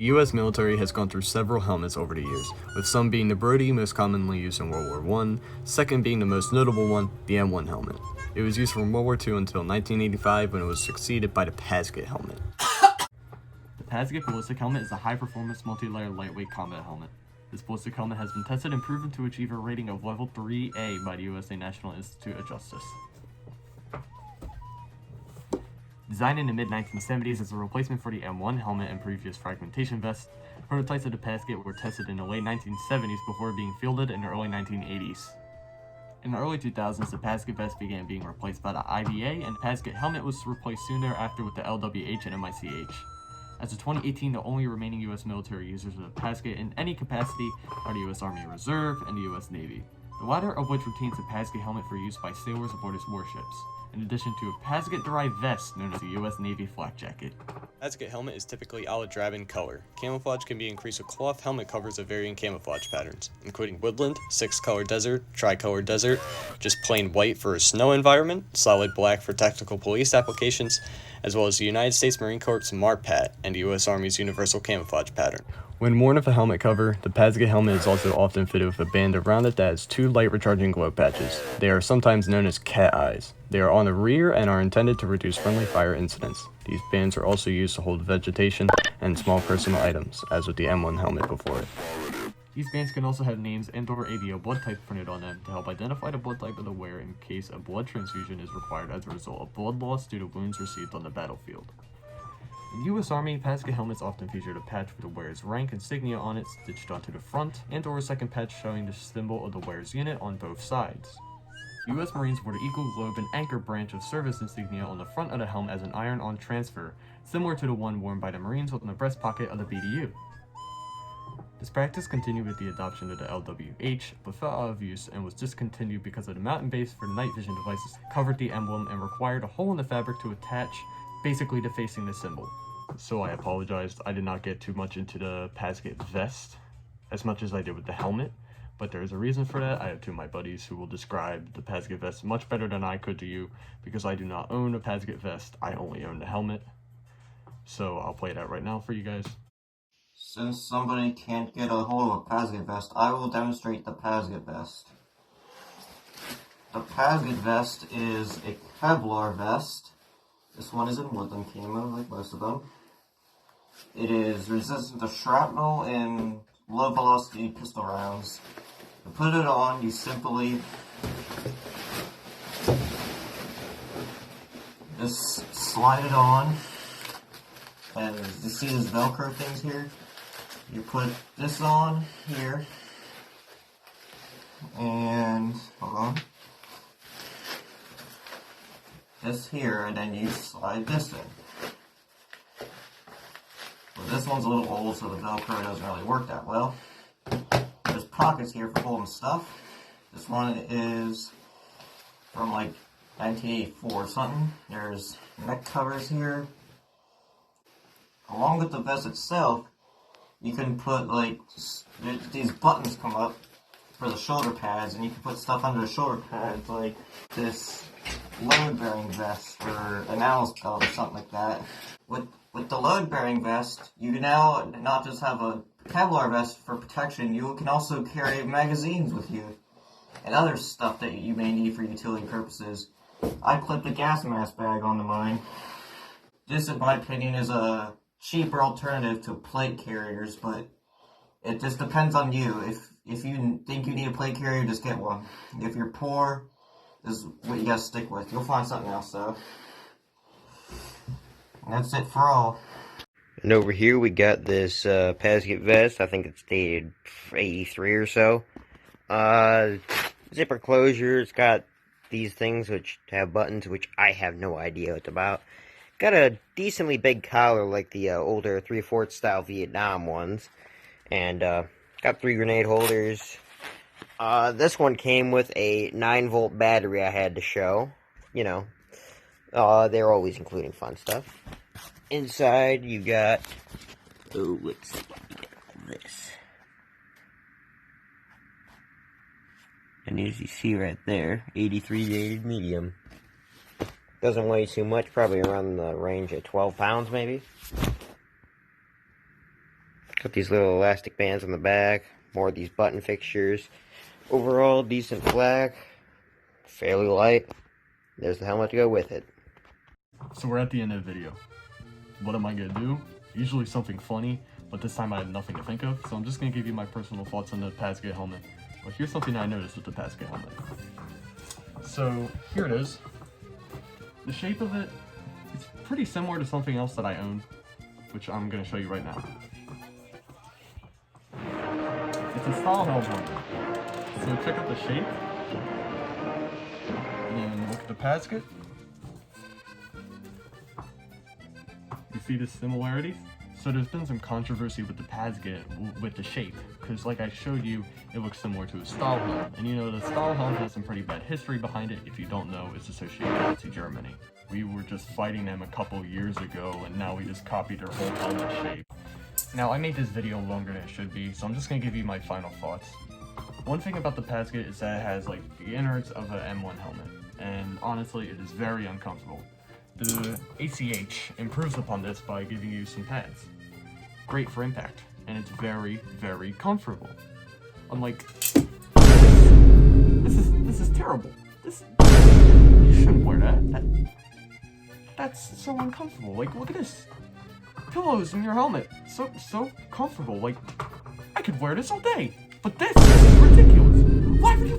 The U.S. military has gone through several helmets over the years, with some being the Brody, most commonly used in World War I, second being the most notable one, the M1 helmet. It was used from World War II until 1985 when it was succeeded by the PASGT helmet. The PASGT ballistic helmet is a high-performance multi-layer lightweight combat helmet. This ballistic helmet has been tested and proven to achieve a rating of level 3A by the USA National Institute of Justice. Designed in the mid-1970s as a replacement for the M1 helmet and previous fragmentation vests, prototypes of the PASGT were tested in the late 1970s before being fielded in the early 1980s. In the early 2000s, the PASGT vest began being replaced by the IVA, and the PASGT helmet was replaced soon thereafter with the LWH and MICH. As of 2018, the only remaining U.S. military users of the PASGT in any capacity are the U.S. Army Reserve and the U.S. Navy, the latter of which retains the PASGT helmet for use by sailors aboard its warships, in addition to a PASGT-derived vest known as the U.S. Navy flak jacket. PASGT helmet is typically olive drab in color. Camouflage can be increased with cloth helmet covers of varying camouflage patterns, including woodland, 6-color desert, tricolor desert, just plain white for a snow environment, solid black for tactical police applications, as well as the United States Marine Corps MARPAT and the U.S. Army's universal camouflage pattern. When worn with a helmet cover, the PASGT helmet is also often fitted with a band around it that has 2 light recharging glow patches. They are sometimes known as cat eyes. They are on the rear and are intended to reduce friendly fire incidents. These bands are also used to hold vegetation and small personal items, as with the M1 helmet before it. These bands can also have names and/or ABO blood type printed on them to help identify the blood type of the wearer in case a blood transfusion is required as a result of blood loss due to wounds received on the battlefield. In the U.S. Army, PASGT helmets often featured a patch with the wearer's rank insignia on it stitched onto the front, and/or a second patch showing the symbol of the wearer's unit on both sides. U.S. Marines wore the Eagle Globe and Anchor branch of service insignia on the front of the helmet as an iron-on transfer, similar to the one worn by the Marines on the breast pocket of the BDU. This practice continued with the adoption of the LWH, but fell out of use and was discontinued because of the mountain base for night vision devices covered the emblem and required a hole in the fabric to attach, basically defacing the symbol. So I apologized, I did not get too much into the PASGT vest, as much as I did with the helmet, but there is a reason for that. I have 2 of my buddies who will describe the PASGT vest much better than I could to you, because I do not own a PASGT vest, I only own the helmet. So I'll play that right now for you guys. Since somebody can't get a hold of a PASGT vest, I will demonstrate the PASGT vest. The PASGT vest is a Kevlar vest. This one is in woodland camo, like most of them. It is resistant to shrapnel and low-velocity pistol rounds. To put it on, you simply just slide it on, and you see these Velcro things here? You put this on here, and hold on, this here, and then you slide this in. Well, this one's a little old, so the Velcro doesn't really work that well. There's pockets here for holding stuff. This one is from like 1984 or something. There's neck covers here. Along with the vest itself, you can put like, these buttons come up for the shoulder pads, and you can put stuff under the shoulder pads, like this load-bearing vest or an analyst belt or something like that. With the load-bearing vest, you can now not just have a Kevlar vest for protection, you can also carry magazines with you and other stuff that you may need for utility purposes. I clipped a gas mask bag onto mine. This, in my opinion, is a cheaper alternative to plate carriers, but it just depends on you. If you think you need a plate carrier, just get one. If you're poor, this is what you gotta stick with. You'll find something else, though. And that's it for all. And over here we got this PASGT vest. I think it's dated 83 or so. Zipper closure. It's got these things which have buttons, which I have no idea what it's about. Got a decently big collar like the older 3/4 style Vietnam ones. And got 3 grenade holders. This one came with a 9-volt battery I had to show. You know, they're always including fun stuff. Inside you got, let's see, this. And as you see right there, 83 dated medium. Doesn't weigh too much, probably around the range of 12 pounds maybe. Got these little elastic bands on the back, more of these button fixtures. Overall, decent flak, fairly light. There's the helmet to go with it. So we're at the end of the video. What am I gonna do? Usually something funny, but this time I have nothing to think of, so I'm just gonna give you my personal thoughts on the PASGT helmet. But here's something I noticed with the PASGT helmet. So here it is. The shape of it, it's pretty similar to something else that I own, which I'm gonna show you right now. It's a style helmet. So check out the shape, and then look at the PASGT. You see the similarities? So there's been some controversy with the PASGT with the shape, because like I showed you, it looks similar to a Stahlhelm. And you know, the Stahlhelm has some pretty bad history behind it. If you don't know, it's associated with Nazi Germany. We were just fighting them a couple years ago, and now we just copied their whole helmet shape. Now, I made this video longer than it should be, so I'm just gonna give you my final thoughts. One thing about the PASGT is that it has like the innards of an M1 helmet, and honestly, it is very uncomfortable. The ACH improves upon this by giving you some pads. Great for impact, and it's very, very comfortable. Unlike this is terrible. You shouldn't wear that. That's so uncomfortable. Like, look at this. Pillows in your helmet. So comfortable. Like, I could wear this all day. But this is ridiculous. Why would you